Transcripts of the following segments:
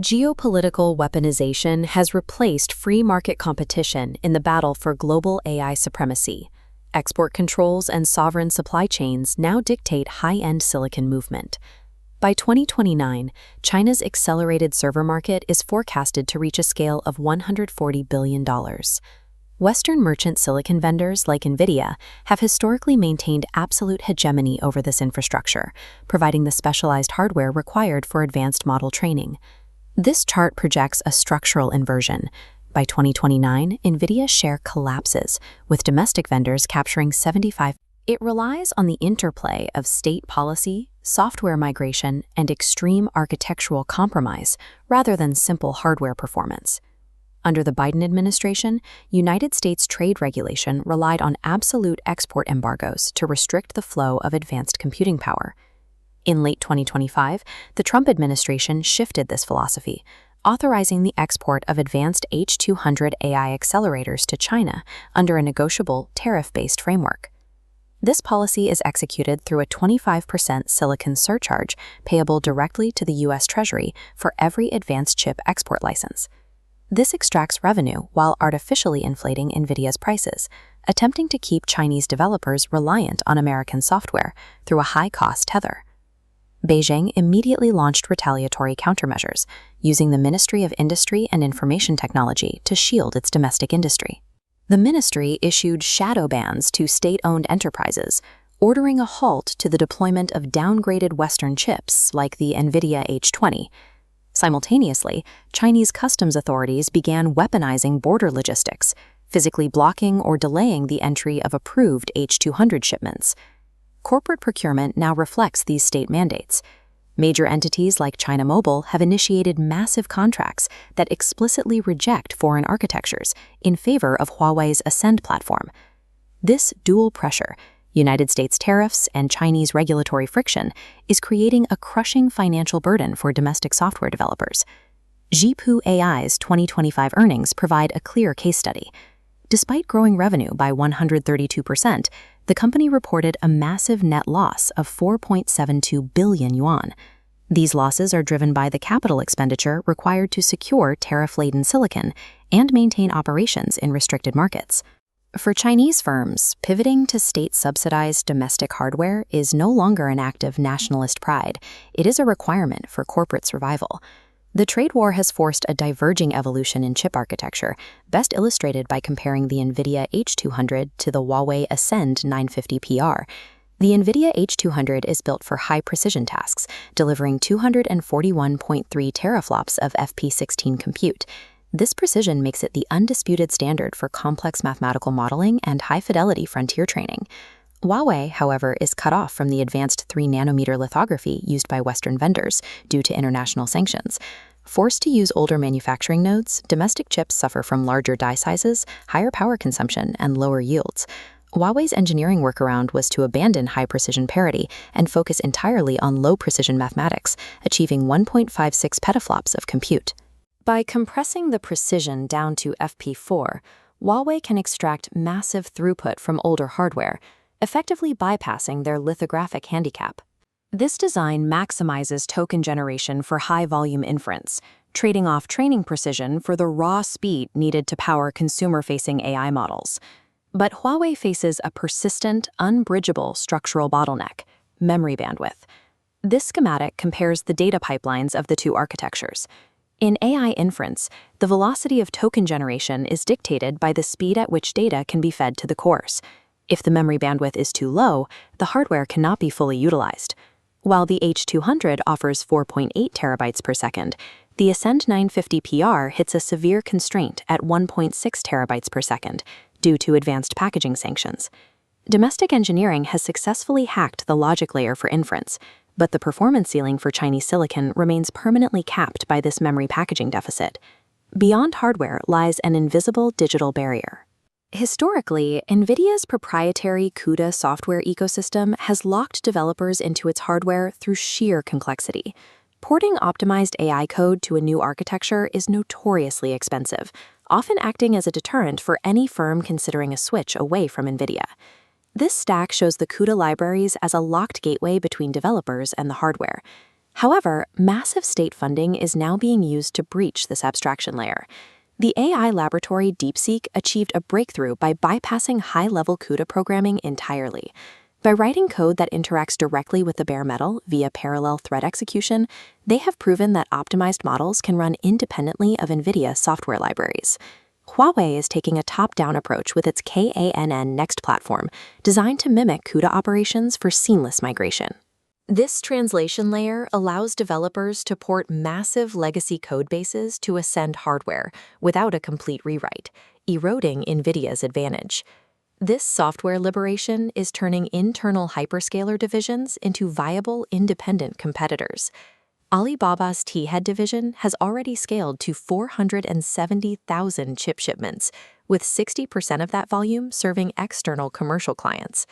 Geopolitical weaponization has replaced free market competition in the battle for global AI supremacy. Export controls and sovereign supply chains now dictate high-end silicon movement. By 2029, China's accelerated server market is forecasted to reach a scale of $140 billion. Western merchant silicon vendors like Nvidia have historically maintained absolute hegemony over this infrastructure, providing the specialized hardware required for advanced model training. This chart projects a structural inversion. By 2029, Nvidia's share collapses, with domestic vendors capturing 75%. It relies on the interplay of state policy, software migration, and extreme architectural compromise, rather than simple hardware performance. Under the Biden administration, United States trade regulation relied on absolute export embargoes to restrict the flow of advanced computing power. In late 2025, the Trump administration shifted this philosophy, authorizing the export of advanced H200 AI accelerators to China under a negotiable, tariff-based framework. This policy is executed through a 25% silicon surcharge payable directly to the U.S. Treasury for every advanced chip export license. This extracts revenue while artificially inflating Nvidia's prices, attempting to keep Chinese developers reliant on American software through a high-cost tether. Beijing immediately launched retaliatory countermeasures, using the Ministry of Industry and Information Technology to shield its domestic industry. The ministry issued shadow bans to state-owned enterprises, ordering a halt to the deployment of downgraded Western chips like the Nvidia H200. Simultaneously, Chinese customs authorities began weaponizing border logistics, physically blocking or delaying the entry of approved H200 shipments. Corporate procurement now reflects these state mandates. Major entities like China Mobile have initiated massive contracts that explicitly reject foreign architectures in favor of Huawei's Ascend platform. This dual pressure, United States tariffs and Chinese regulatory friction, is creating a crushing financial burden for domestic software developers. Zhipu AI's 2025 earnings provide a clear case study. Despite growing revenue by 132%, the company reported a massive net loss of 4.72 billion yuan. These losses are driven by the capital expenditure required to secure tariff-laden silicon and maintain operations in restricted markets. For Chinese firms, pivoting to state-subsidized domestic hardware is no longer an act of nationalist pride. It is a requirement for corporate survival. The trade war has forced a diverging evolution in chip architecture, best illustrated by comparing the Nvidia H200 to the Huawei Ascend 950PR. The Nvidia H200 is built for high-precision tasks, delivering 241.3 teraflops of FP16 compute. This precision makes it the undisputed standard for complex mathematical modeling and high-fidelity frontier training. Huawei, however, is cut off from the advanced 3-nanometer lithography used by Western vendors due to international sanctions. Forced to use older manufacturing nodes, domestic chips suffer from larger die sizes, higher power consumption, and lower yields. Huawei's engineering workaround was to abandon high-precision parity and focus entirely on low-precision mathematics, achieving 1.56 petaflops of compute. By compressing the precision down to FP4, Huawei can extract massive throughput from older hardware, effectively bypassing their lithographic handicap. This design maximizes token generation for high-volume inference, trading off training precision for the raw speed needed to power consumer-facing AI models. But Huawei faces a persistent, unbridgeable structural bottleneck: memory bandwidth. This schematic compares the data pipelines of the two architectures. In AI inference, the velocity of token generation is dictated by the speed at which data can be fed to the cores. If the memory bandwidth is too low, the hardware cannot be fully utilized. While the H200 offers 4.8 terabytes per second, the Ascend 950PR hits a severe constraint at 1.6 terabytes per second due to advanced packaging sanctions. Domestic engineering has successfully hacked the logic layer for inference, but the performance ceiling for Chinese silicon remains permanently capped by this memory packaging deficit. Beyond hardware lies an invisible digital barrier. Historically, Nvidia's proprietary CUDA software ecosystem has locked developers into its hardware through sheer complexity. Porting optimized AI code to a new architecture is notoriously expensive, often acting as a deterrent for any firm considering a switch away from Nvidia. This stack shows the CUDA libraries as a locked gateway between developers and the hardware. However, massive state funding is now being used to breach this abstraction layer. The AI laboratory DeepSeek achieved a breakthrough by bypassing high-level CUDA programming entirely. By writing code that interacts directly with the bare metal via parallel thread execution, they have proven that optimized models can run independently of Nvidia software libraries. Huawei is taking a top-down approach with its KANN Next platform, designed to mimic CUDA operations for seamless migration. This translation layer allows developers to port massive legacy codebases to Ascend hardware without a complete rewrite, eroding Nvidia's advantage. This software liberation is turning internal hyperscaler divisions into viable independent competitors. Alibaba's T-Head division has already scaled to 470,000 chip shipments, with 60% of that volume serving external commercial clients.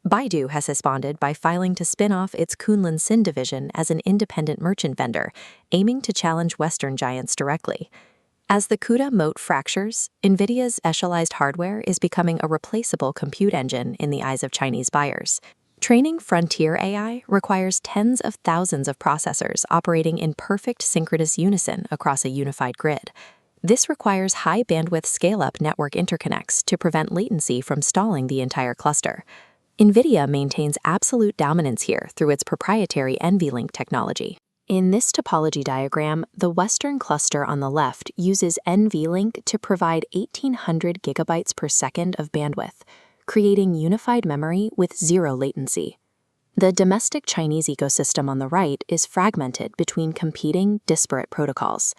Baidu has responded by filing to spin off its Kunlun Sin division as an independent merchant vendor, aiming to challenge Western giants directly. As the CUDA moat fractures, Nvidia's echelonized hardware is becoming a replaceable compute engine in the eyes of Chinese buyers. Training frontier AI requires tens of thousands of processors operating in perfect synchronous unison across a unified grid. This requires high-bandwidth scale-up network interconnects to prevent latency from stalling the entire cluster. Nvidia maintains absolute dominance here through its proprietary NVLink technology. In this topology diagram, the Western cluster on the left uses NVLink to provide 1,800 gigabytes per second of bandwidth, creating unified memory with zero latency. The domestic Chinese ecosystem on the right is fragmented between competing, disparate protocols.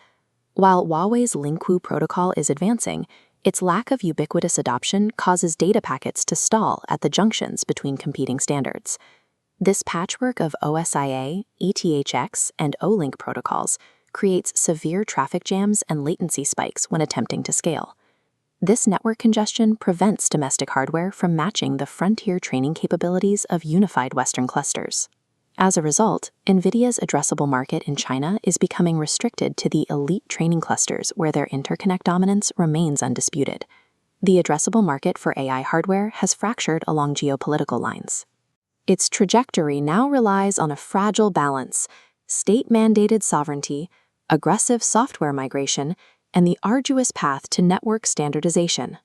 While Huawei's Linghu protocol is advancing, its lack of ubiquitous adoption causes data packets to stall at the junctions between competing standards. This patchwork of OSIA, ETHX, and O-Link protocols creates severe traffic jams and latency spikes when attempting to scale. This network congestion prevents domestic hardware from matching the frontier training capabilities of unified Western clusters. As a result, Nvidia's addressable market in China is becoming restricted to the elite training clusters where their interconnect dominance remains undisputed. The addressable market for AI hardware has fractured along geopolitical lines. Its trajectory now relies on a fragile balance: state-mandated sovereignty, aggressive software migration, and the arduous path to network standardization.